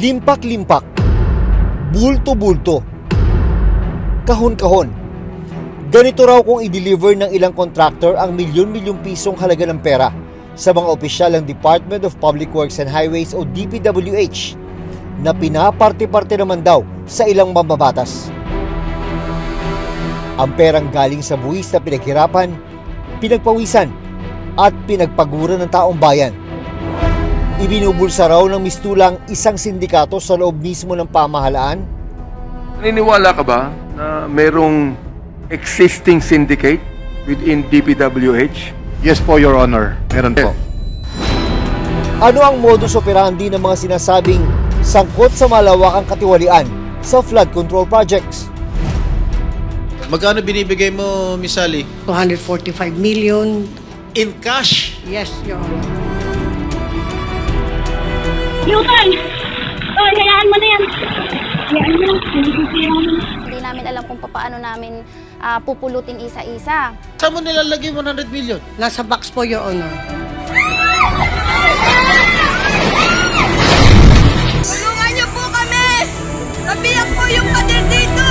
Limpak-limpak, bulto-bulto, kahon-kahon. Ganito raw kung i-deliver ng ilang contractor ang milyon-milyong pisong halaga ng pera sa mga opisyal ng Department of Public Works and Highways o DPWH na pinaparte-parte naman daw sa ilang mambabatas. Ang perang galing sa buwis na pinaghirapan, pinagpawisan at pinagpagura ng taong bayan. Ibinubulsa raw ng mistulang isang sindikato sa loob mismo ng pamahalaan. Naniniwala ka ba na merong existing syndicate within DPWH? Yes po, Your Honor. Meron po. Ano ang modus operandi ng mga sinasabing sangkot sa malawakang katiwalian sa flood control projects? Magkano binibigay mo, Miss Sally? 245 million. In cash? Yes, Your Honor. Newton! Oh, hayaan mo na yan. Hayaan mo na. Hindi namin alam kung paano namin pupulutin isa-isa. Saan mo nilalagay 100 million? Nasa box po, Your Honor. Tulungan niyo po kami! Nabiyak po yung pader dito!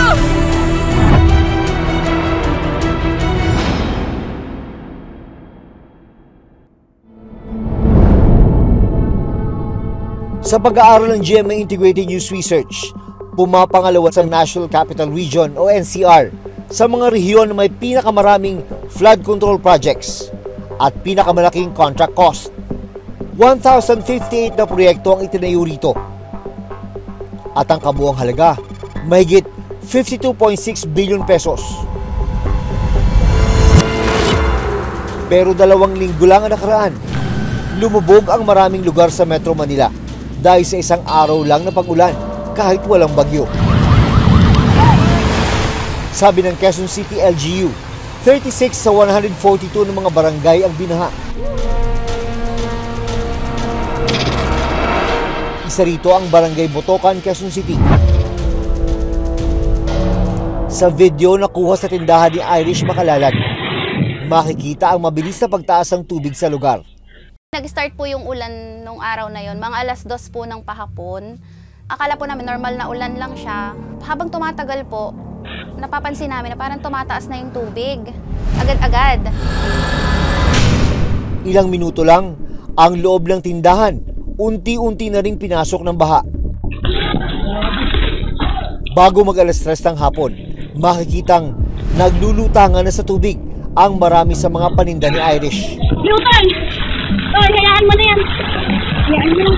Sa pag-aaral ng GMA Integrated News Research, pumapangalawa sa National Capital Region o NCR sa mga rehiyon na may pinakamaraming flood control projects at pinakamalaking contract cost. 1,058 na proyekto ang itinayo rito. At ang kabuang halaga, mahigit 52.6 billion pesos. Pero 2 linggo lang ang nakaraan, lumubog ang maraming lugar sa Metro Manila dahil sa isang araw lang na pag-ulan kahit walang bagyo. Sabi ng Quezon City LGU, 36 sa 142 ng mga barangay ang binaha. Isa rito ang Barangay Botocan, Quezon City. Sa video na kuha sa tindahan ni Irish Makalalag, makikita ang mabilis na pagtaas ng tubig sa lugar. Nag-start po yung ulan nung araw na yon, mga 2:00 po ng pahapon. Akala po namin normal na ulan lang siya. Habang tumatagal po, napapansin namin na parang tumataas na yung tubig. Agad-agad. Ilang minuto lang, ang loob ng tindahan, unti-unti na ring pinasok ng baha. Bago mag-3 ng hapon, makikitang naglulutangan na sa tubig ang marami sa mga paninda ni Irish. Newton! Oh, hayaan mo na yan. Hayaan mo na.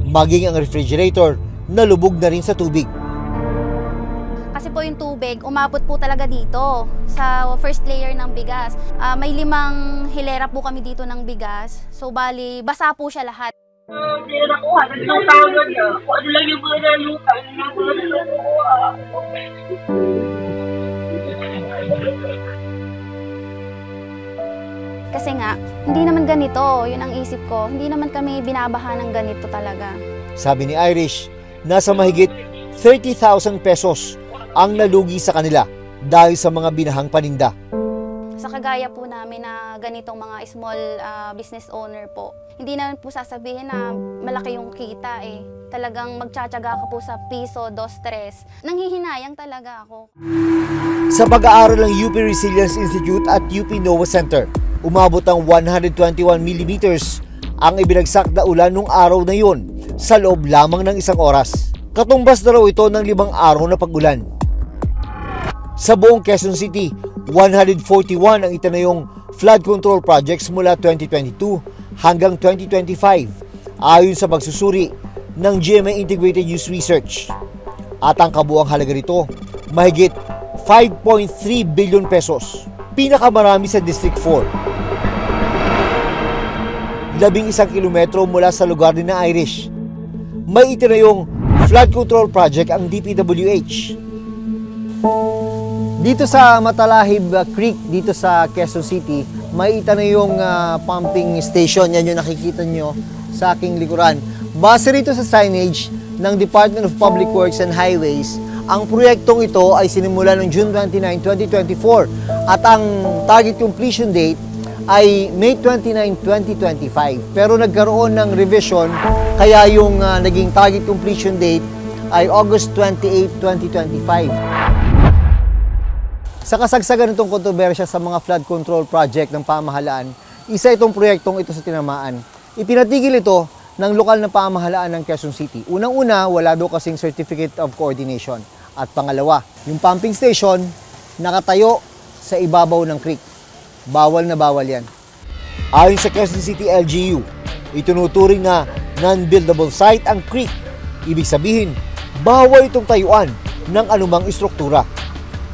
Maging ang refrigerator, nalubog na rin sa tubig. Kasi po yung tubig, umabot po talaga dito sa first layer ng bigas. May 5 hilera po kami dito ng bigas. So bali, basa po siya lahat. Hindi na nakuha. Naging tawag niya. Kung ano lang yung mga naluka. Ano lang mga naluka. Kasi nga, hindi naman ganito. Yun ang isip ko. Hindi naman kami binabaha ng ganito talaga. Sabi ni Irish, nasa mahigit 30,000 pesos ang nalugi sa kanila dahil sa mga binahang paninda. Sa kagaya po namin na ganitong mga small business owner po, hindi naman po sasabihin na malaki yung kita eh. Talagang magtsatsaga ka po sa piso, 2, 3. Nanghihinayang talaga ako. Sa pag-aaral ng UP Resilience Institute at UP Nova Center, umabot ang 121 mm ang ibinagsak na ulan nung araw na yun sa loob lamang ng 1 oras. Katumbas na raw ito ng 5 araw na pag-ulan. Sa buong Quezon City, 141 ang itinayong flood control projects mula 2022 hanggang 2025 ayon sa pagsusuri ng GMA Integrated News Research. At ang kabuang halaga nito, mahigit 5.3 billion pesos. Pinakamarami sa District 4. 11 kilometro mula sa lugar ni na Irish, may itinayong flood control project ang DPWH. Dito sa Matalahib Creek, dito sa Quezon City, may itinayong pumping station. Yan yung nakikita nyo sa aking likuran. Base rito sa signage ng Department of Public Works and Highways, ang proyektong ito ay sinimula noong June 29, 2024 at ang target completion date ay May 29, 2025. Pero nagkaroon ng revision, kaya yung naging target completion date ay August 28, 2025. Sa kasagsagan nitong kontrobersya sa mga flood control project ng pamahalaan, isa itong proyektong ito sa tinamaan. Ipinatigil ito ng lokal na pamahalaan ng Quezon City. Unang-una, wala daw kasing Certificate of Coordination. At pangalawa, yung pumping station nakatayo sa ibabaw ng creek. Bawal na bawal yan. Ayon sa Quezon City LGU, itinuturing na non-buildable site ang creek. Ibig sabihin, bawal itong tayuan ng anumang istruktura.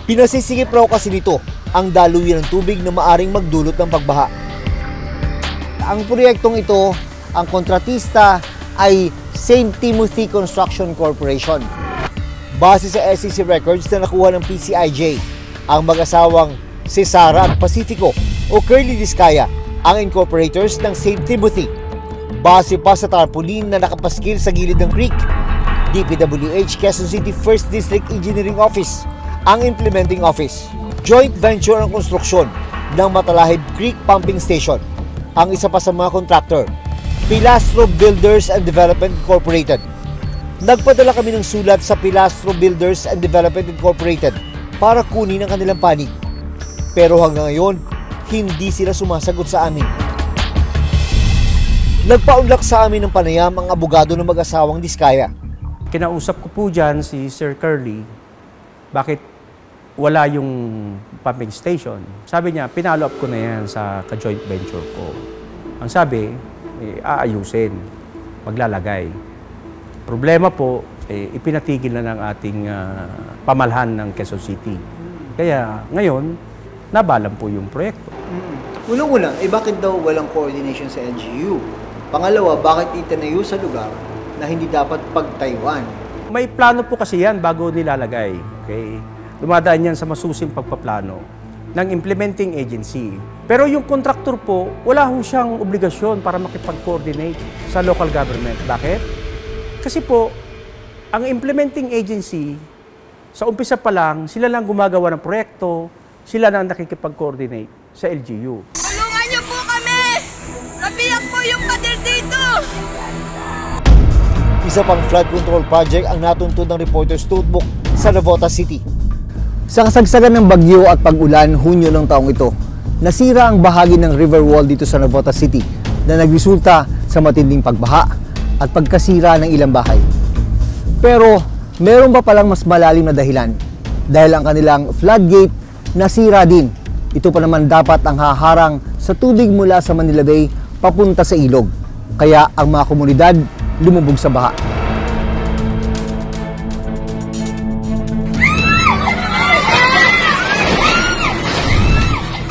Pinasisigip raw kasi nito ang daluyan ng tubig na maaring magdulot ng pagbaha. Ang proyektong ito, ang kontratista ay St. Timothy Construction Corporation. Base sa SEC records na nakuha ng PCIJ, ang mag-asawang si Sara at Pacifico o Curly Discaya ang incorporators ng St. Timothy. Base pa sa tarpaulin na nakapaskil sa gilid ng creek, DPWH Quezon City 1st District Engineering Office ang implementing office. Joint venture ang konstruksyon ng Matalahib Creek Pumping Station. Ang isa pa sa mga contractor, Pilastro Builders and Development Incorporated. Nagpadala kami ng sulat sa Pilastro Builders and Development Incorporated para kunin ang kanilang panig. Pero hanggang ngayon, hindi sila sumasagot sa amin. Nagpaunlak sa amin ng panayam ang abogado ng mag-asawang Discaya. Kinausap ko po dyan si Sir Curly, bakit wala yung pumping station. Sabi niya, pinalo up ko na yan sa ka-joint venture ko. Ang sabi, aayusin, maglalagay. Problema po, ipinatigil na ng ating pamahalaan ng Quezon City. Kaya ngayon, nabalan po yung proyekto. Unang-una, bakit daw walang coordination sa LGU? Pangalawa, bakit itinayo sa lugar na hindi dapat pagtayuan? May plano po kasi yan bago nilalagay. Okay? Dumadaan yan sa masusing pagpaplano ng implementing agency. Pero yung contractor po, wala ho siyang obligasyon para makipag-coordinate sa local government. Bakit? Kasi po, ang implementing agency, sa umpisa pa lang, sila lang gumagawa ng proyekto, sila lang nakikipag-coordinate sa LGU. Tulungan niyo po kami! Nabiyak po yung pader dito! Isa pang flood control project ang natuntun ng Reporters Notebook sa Navotas City. Sa kasagsagan ng bagyo at pag-ulan Hunyo ng taong ito, nasira ang bahagi ng river wall dito sa Navotas City na nagresulta sa matinding pagbaha at pagkasira ng ilang bahay. Pero meron pa palang mas malalim na dahilan dahil ang kanilang floodgate nasira din. Ito pa naman dapat ang haharang sa tubig mula sa Manila Bay papunta sa ilog. Kaya ang mga komunidad lumubog sa baha.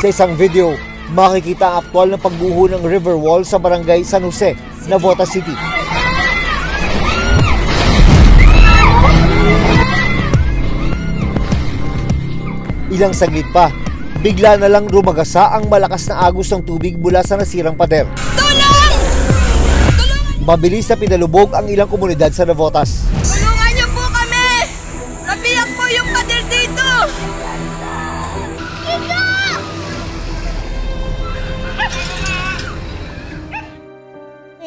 Sa isang video, makikita ang aktwal na pagbuho ng river wall sa barangay San Jose, Navotas City. Ilang saglit pa, bigla na lang rumagasa ang malakas na agos ng tubig mula sa nasirang pader. Tulong! Tulungan! Mabilis na pinalubog ang ilang komunidad sa Navotas. Tulungan niyo po kami! Nabiyak po yung pader dito!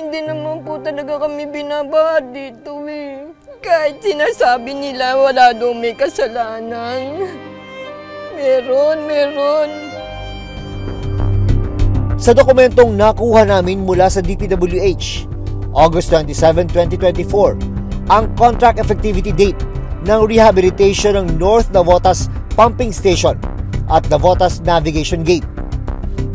Hindi naman po talaga kami binabaha dito eh. Kahit sinasabi nila wala daw may kasalanan. Meron. Sa dokumentong nakuha namin mula sa DPWH, August 27, 2024, ang contract effectivity date ng rehabilitation ng North Navotas Pumping Station at Navotas Navigation Gate.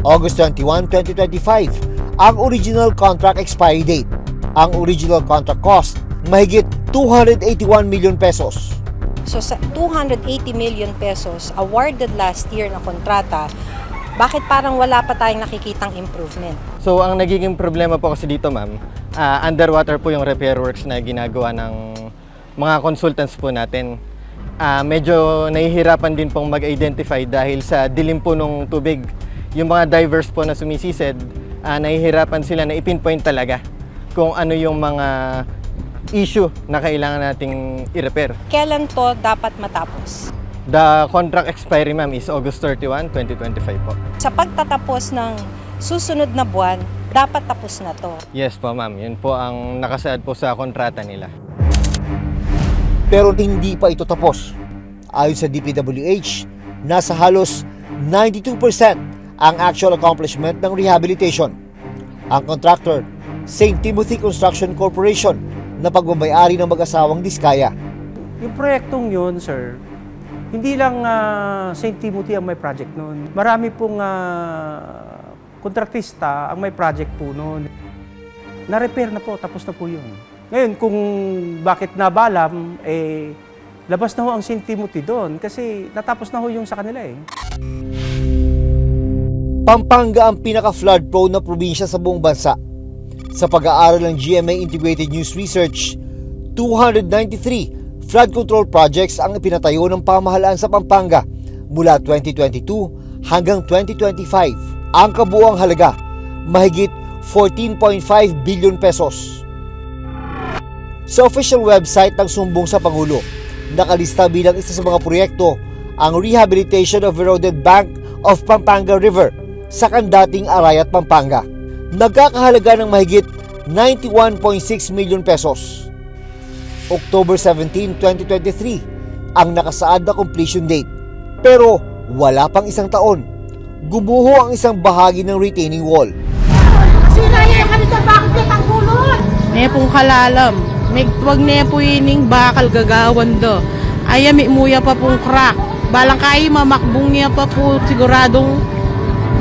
August 21, 2025, ang original contract expiry date. Ang original contract cost, mahigit 281 million pesos. So sa 280 million pesos awarded last year na kontrata, bakit parang wala pa tayong nakikitang improvement? So ang nagiging problema po kasi dito ma'am, underwater po yung repair works na ginagawa ng mga consultants po natin. Medyo nahihirapan din pong mag-identify dahil sa dilim po ng tubig. Yung mga divers po na sumisisid, nahihirapan sila na ipinpoint talaga kung ano yung mga issue na kailangan nating i-repair. Kailan to dapat matapos? The contract expiry ma'am is August 31, 2025 po. Sa pagtatapos ng susunod na buwan, dapat tapos na to. Yes po ma'am, yun po ang nakasaad po sa kontrata nila. Pero hindi pa ito tapos. Ayon sa DPWH, nasa halos 92% ang actual accomplishment ng rehabilitation. Ang contractor, St. Timothy Construction Corporation, na pagmamayari ng mag-asawang Diskaya. Yung proyektong yun, sir, hindi lang St. Timothy ang may project noon. Marami pong kontraktista ang may project po noon. Na-repair na po, tapos na po yun. Ngayon, kung bakit nabalam, labas na ho ang St. Timothy doon kasi natapos na ho yung sa kanila eh. Pampanga ang pinaka-flood prone na probinsya sa buong bansa. Sa pag-aaral ng GMA Integrated News Research, 293 flood control projects ang ipinatayo ng pamahalaan sa Pampanga mula 2022 hanggang 2025. Ang kabuuang halaga, mahigit 14.5 billion pesos. Sa official website ng Sumbong sa Pangulo, nakalista bilang isa sa mga proyekto ang rehabilitation of eroded bank of Pampanga River sa kandating Arayat, Pampanga. Nagkakahalaga ng mahigit 91.6 million pesos. October 17, 2023 ang nakasaad na completion date. Pero wala pang isang taon, gumuho ang isang bahagi ng retaining wall. Nepong kalalam, nagtuwag nepo ining bakal gagawan do. Ayami muya pa pong crack. Balang kayo mamakbong niya pa po siguradong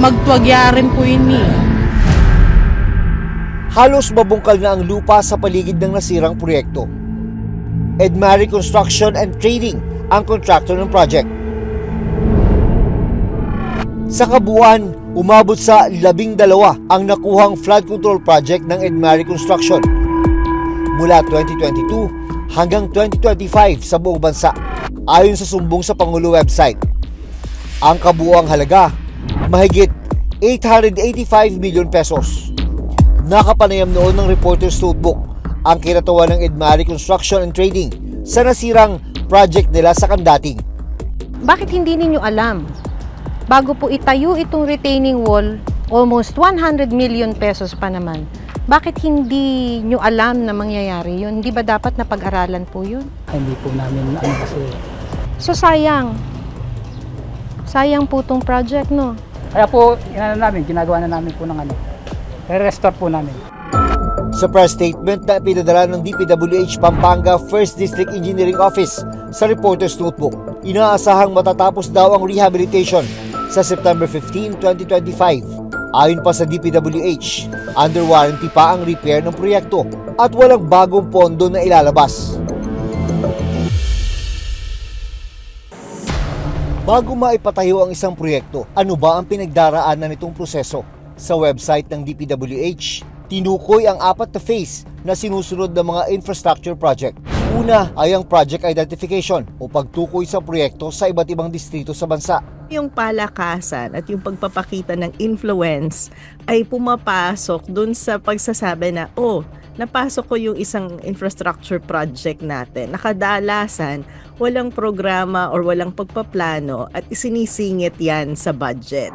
magtuwagyarin po ini. Halos mabungkal na ang lupa sa paligid ng nasirang proyekto. Edmari Construction and Trading ang contractor ng project. Sa kabuuan, umabot sa 12 ang nakuhang flood control project ng Edmari Construction mula 2022 hanggang 2025 sa buong bansa, ayon sa Sumbong sa Pangulo website. Ang kabuuang halaga, mahigit 885 million pesos. Nakapanayam noon ng Reporter's Notebook ang kinatawan ng Edmari Construction and Trading sa nasirang project nila sa Kandating. Bakit hindi ninyo alam? Bago po itayo itong retaining wall, almost 100 million pesos pa naman. Bakit hindi nyo alam na mangyayari yun? Hindi ba dapat na pag-aralan po yun? Hindi po namin kasi. So sayang. Sayang po itong project, no? Kaya po, ginagawa na namin po ng restore po namin. Sa press statement na pinadala ng DPWH Pampanga 1st District Engineering Office sa Reporter's Notebook, inaasahang matatapos daw ang rehabilitation sa September 15, 2025. Ayon pa sa DPWH, under warranty pa ang repair ng proyekto at walang bagong pondo na ilalabas. Bago maipatayo ang isang proyekto, ano ba ang pinagdaraanan nitong proseso? Sa website ng DPWH, tinukoy ang 4 na phase na sinusunod ng mga infrastructure project. Una ay ang project identification o pagtukoy sa proyekto sa iba't ibang distrito sa bansa. Yung palakasan at yung pagpapakita ng influence ay pumapasok dun sa pagsasabi na, napasok ko yung isang infrastructure project natin. Nakadalasan, walang programa or walang pagpaplano at isinisingit yan sa budget.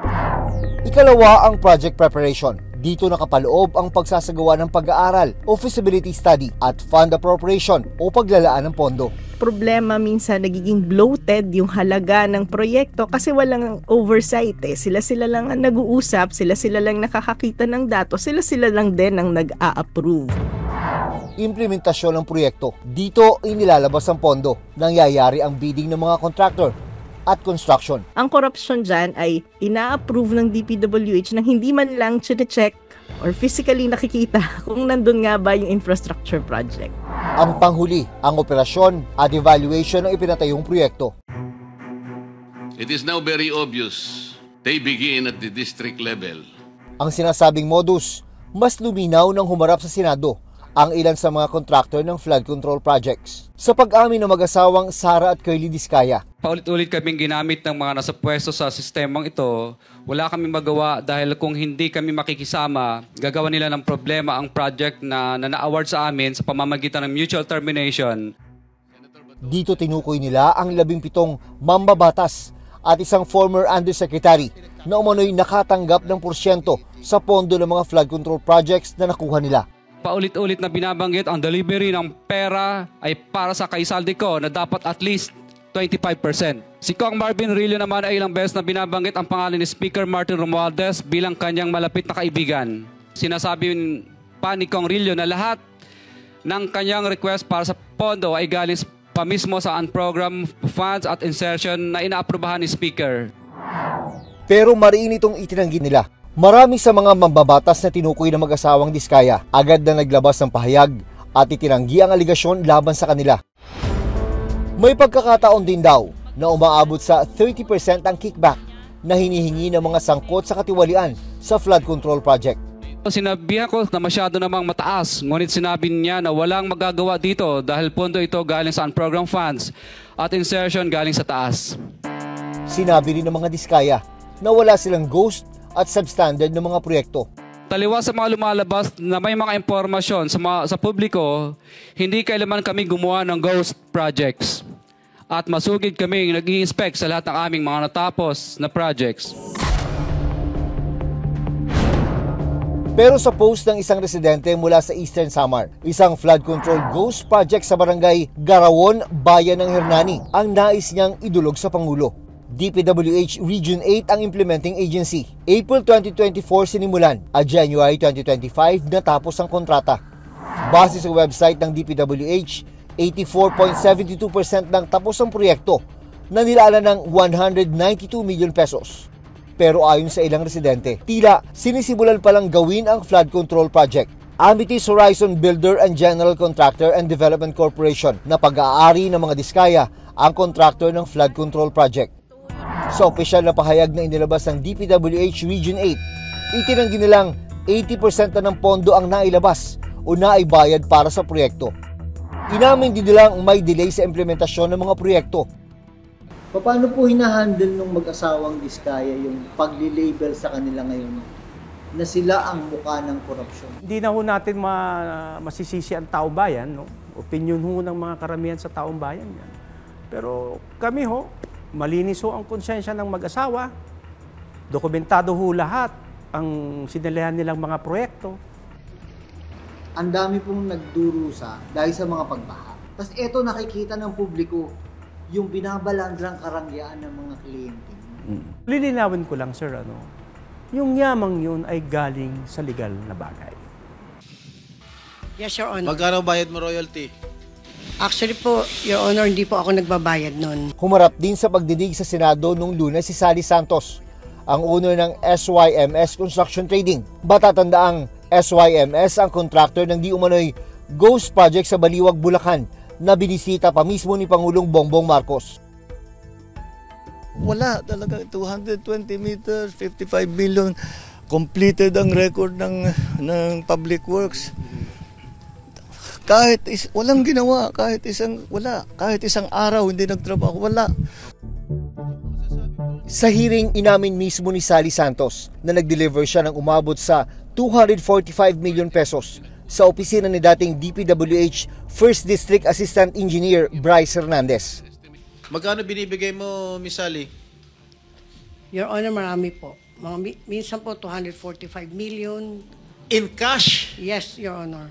Ikalawa ang project preparation. Dito nakapaloob ang pagsasagawa ng pag-aaral o feasibility study at fund appropriation o paglalaan ng pondo. Problema minsan nagiging bloated yung halaga ng proyekto kasi walang oversight eh. Sila lang ang nag-uusap, sila lang nakakakita ng datos, sila lang din ang nag-a-approve. Implementasyon ng proyekto. Dito inilalabas ang pondo. Nangyayari ang bidding ng mga contractor at construction. Ang korupsyon dyan ay ina-approve ng DPWH nang hindi man lang check or physically nakikita kung nandun nga ba yung infrastructure project. Ang panghuli, ang operasyon at evaluation ng ipinatayong proyekto. It is now very obvious they begin at the district level. Ang sinasabing modus, mas luminaw nang humarap sa Senado ang ilan sa mga contractor ng flood control projects. Sa pag-amin ng mag-asawang Sara at Curly Diskaya, paulit-ulit kaming ginamit ng mga nasa pwesto sa sistemang ito. Wala kaming magawa dahil kung hindi kami makikisama, gagawa nila ng problema ang project na na-award sa amin sa pamamagitan ng mutual termination. Dito tinukoy nila ang 17 mambabatas at isang former undersecretary na umano'y nakatanggap ng porsyento sa pondo ng mga flood control projects na nakuha nila. Paulit-ulit na binabanggit ang delivery ng pera ay para sa kaisaldi ko na dapat at least 25%. Si Kong Marvin Rillo naman ay ilang beses na binabanggit ang pangalan ni Speaker Martin Romualdez bilang kanyang malapit na kaibigan. Sinasabi pa ni Kong Rillo na lahat ng kanyang request para sa pondo ay galing pa mismo sa unprogrammed funds at insertion na inaaprubahan ni Speaker. Pero mariin itong itinanggi nila. Marami sa mga mambabatas na tinukoy ng mag-asawang Diskaya agad na naglabas ng pahayag at itinanggi ang aligasyon laban sa kanila. May pagkakataon din daw na umaabot sa 30% ang kickback na hinihingi ng mga sangkot sa katiwalian sa flood control project. Sinabihan ko na masyado namang mataas, ngunit sinabi niya na walang magagawa dito dahil pondo ito galing sa unprogrammed funds at insertion galing sa taas. Sinabi rin ng mga Diskaya na wala silang ghost at substandard ng mga proyekto. Taliwas sa mga lumalabas na may mga impormasyon sa publiko, hindi kailanman kami gumawa ng ghost projects. At masugid kami nag-i-inspect sa lahat ng aming mga natapos na projects. Pero sa post ng isang residente mula sa Eastern Samar, isang flood control ghost project sa barangay Garawon, Bayan ng Hernani, ang nais niyang idulog sa Pangulo. DPWH Region 8 ang implementing agency. April 2024 sinimulan at January 2025 natapos ang kontrata. Base sa website ng DPWH, 84.72% ng tapos ang proyekto na nilaala ng 192 million pesos. Pero ayon sa ilang residente, tila sinisimulan palang gawin ang flood control project. Amitis Horizon Builder and General Contractor and Development Corporation na pag-aari ng mga Diskaya ang contractor ng flood control project. Sa opisyal na pahayag na inilabas ng DPWH Region 8, itinanggi nilang 80% na ng pondo ang nailabas o naibayad para sa proyekto. Inamin din nilang may delay sa implementasyon ng mga proyekto. Paano po hinahandle ng mag-asawang Diskaya yung pagli-label sa kanila ngayon na sila ang mukha ng korupsyon? Hindi na ho natin masisisi ang taong bayan, no? Opinion ho ng mga karamihan sa taong bayan yan. Pero kami ho, malinis ho ang konsensya ng mag-asawa. Dokumentado ho lahat ang sinalihan nilang mga proyekto. Ang dami pong nagdurusa dahil sa mga pagbaha. Tapos eto nakikita ng publiko yung binabalandrang karangyaan ng mga kliyente. Lilinawin ko lang, sir, yung yamang yun ay galing sa legal na bagay. Yes, Your Honor. Magkano bayad mo royalty? Actually po, Your Honor, hindi po ako nagbabayad nun. Humarap din sa pagdidig sa Senado noong Lunes si Sally Santos, ang owner ng SYMS Construction Trading. Batatandaang SYMS ang contractor ng di umano'y ghost project sa Baliwag, Bulacan na binisita pa mismo ni Pangulong Bongbong Marcos. Wala talaga, 220 meters, 55 billion, completed ang record ng Public Works. Walang ginawa, kahit isang araw hindi nagtrabaho, wala. Sa hearing, inamin mismo ni Sally Santos na nag-deliver siya ng umabot sa 245 million pesos sa opisina ni dating DPWH First District Assistant Engineer Bryce Hernandez. Magkano binibigay mo, Miss Sally? Your Honor, marami po. Minsan po 245 million. In cash? Yes, Your Honor.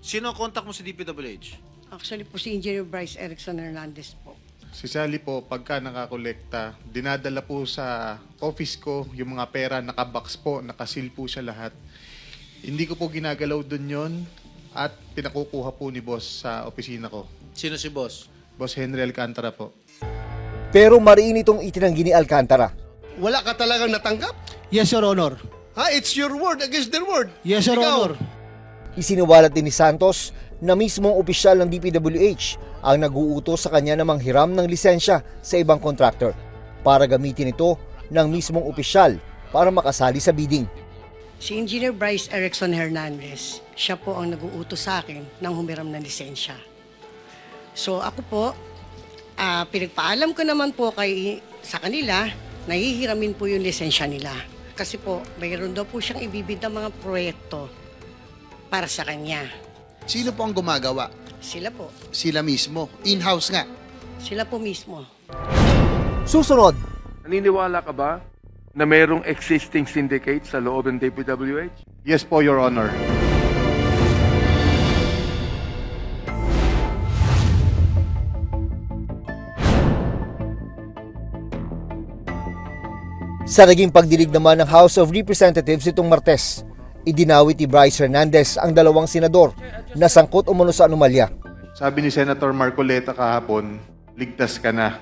Sino ang contact mo sa DPWH? Actually po si Engineer Bryce Erickson Hernandez po. Si Sally po, pagka nakakolekta, dinadala po sa office ko yung mga pera, nakabox po, nakasil po siya lahat. Hindi ko po ginagalaw dun yon at pinakukuha po ni boss sa opisina ko. Sino si boss? Boss Henry Alcantara po. Pero mariin itong itinanggi ni Alcantara. Wala ka talagang natanggap? Yes, Your Honor. It's your word against their word. Yes, Your Honor. Isiniwalat din ni Santos na mismong opisyal ng DPWH ang nag-uutos sa kanya na manghiram ng lisensya sa ibang contractor para gamitin ito ng mismong opisyal para makasali sa bidding. Si Engineer Bryce Erickson Hernandez, siya po ang nag-uutos sa akin ng humiram ng lisensya. So ako po, pinagpaalam ko naman po sa kanila, nahihiramin po yung lisensya nila. Kasi po, mayroon daw po siyang ibibid ng mga proyekto para sa kanya. Sino po ang gumagawa? Sila po. Sila mismo. In-house nga. Sila po mismo. Susunod, Naniniwala ka ba na mayroong existing syndicate sa loob ng DPWH? Yes po, Your Honor. Sa naging pagdinig naman ng House of Representatives itong Martes, idinawit ni Bryce Hernandez ang dalawang senador na sangkot umano sa anomalya. Sabi ni Senator Marcoleta kahapon, ligtas ka na.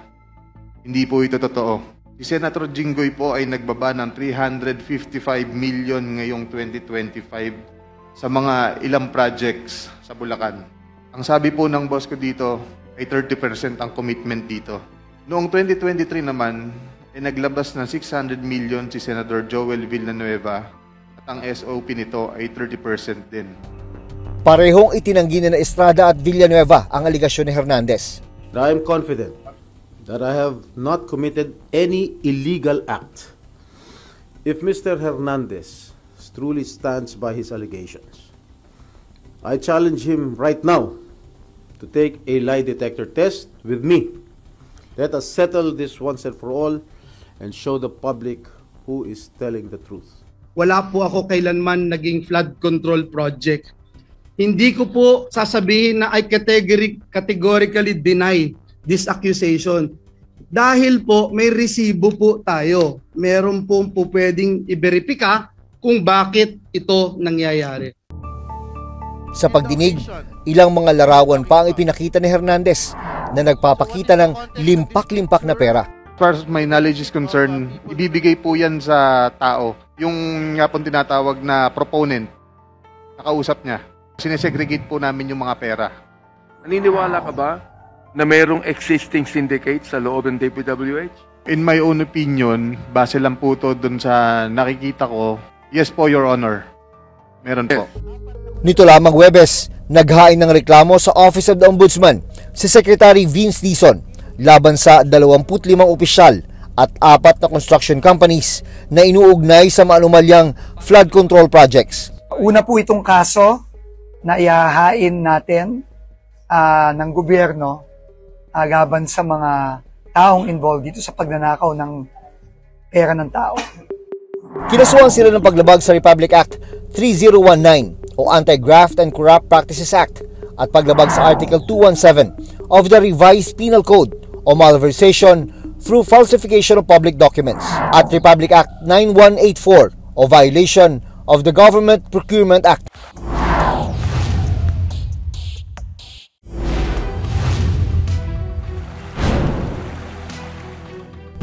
Hindi po ito totoo. Si Senator Jinggoy po ay nagbaba ng 355 million ngayong 2025 sa mga ilang projects sa Bulacan. Ang sabi po ng boss ko dito ay 30% ang commitment dito. Noong 2023 naman, ay naglabas ng 600 million si Senator Joel Villanueva at ang SOP nito ay 30% din. Parehong itinanggi na Estrada at Villanueva ang aligasyon ni Hernandez. I am confident that I have not committed any illegal act. If Mr. Hernandez truly stands by his allegations, I challenge him right now to take a lie detector test with me. Let us settle this once and for all and show the public who is telling the truth. Wala po ako kailanman naging flood control project. Hindi ko po sasabihin na I categorically deny this accusation. Dahil po may resibo po tayo. Meron po pwedeng i-verifika kung bakit ito nangyayari. Sa pagdinig, ilang mga larawan pa ang ipinakita ni Hernandez na nagpapakita ng limpak-limpak na pera. As far as my knowledge is concerned, ibibigay po yan sa tao. Yung nga pong tinatawag na proponent, nakausap niya. Sinesegregate po namin yung mga pera. Naniniwala ka ba na mayroong existing syndicate sa loob ng DPWH? In my own opinion, base lang po to dun sa nakikita ko, yes po, Your Honor. Meron po. Nito lamang Huwebes, naghain ng reklamo sa Office of the Ombudsman si Secretary Vince Dizon laban sa 25 opisyal at 4 na construction companies na inuugnay sa maanumalyang flood control projects. Una po itong kaso na ihahain natin ng gobyerno laban sa mga taong involved dito sa pagnanakaw ng pera ng tao. Kinasuhan sila ng paglabag sa Republic Act 3019 o Anti-Graft and Corrupt Practices Act at paglabag sa Article 217 of the Revised Penal Code o malversation through falsification of public documents at Republic Act 9184 o violation of the Government Procurement Act.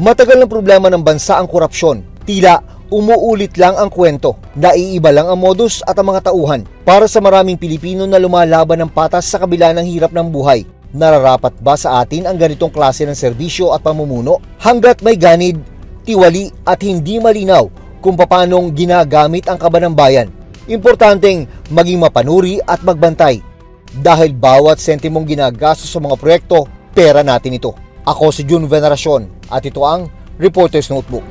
Matagal ng problema ng bansa ang korupsyon. Tila umuulit lang ang kwento. Naiiba lang ang modus at ang mga tauhan. Para sa maraming Pilipino na lumalaban ng patas sa kabila ng hirap ng buhay, nararapat ba sa atin ang ganitong klase ng serbisyo at pamumuno? Hanggat may ganid, tiwali at hindi malinaw kung paanong ginagamit ang kaba ng bayan, importanteng maging mapanuri at magbantay. Dahil bawat sentimong ginagastos sa mga proyekto, pera natin ito. Ako si June Veneracion at ito ang Reporter's Notebook.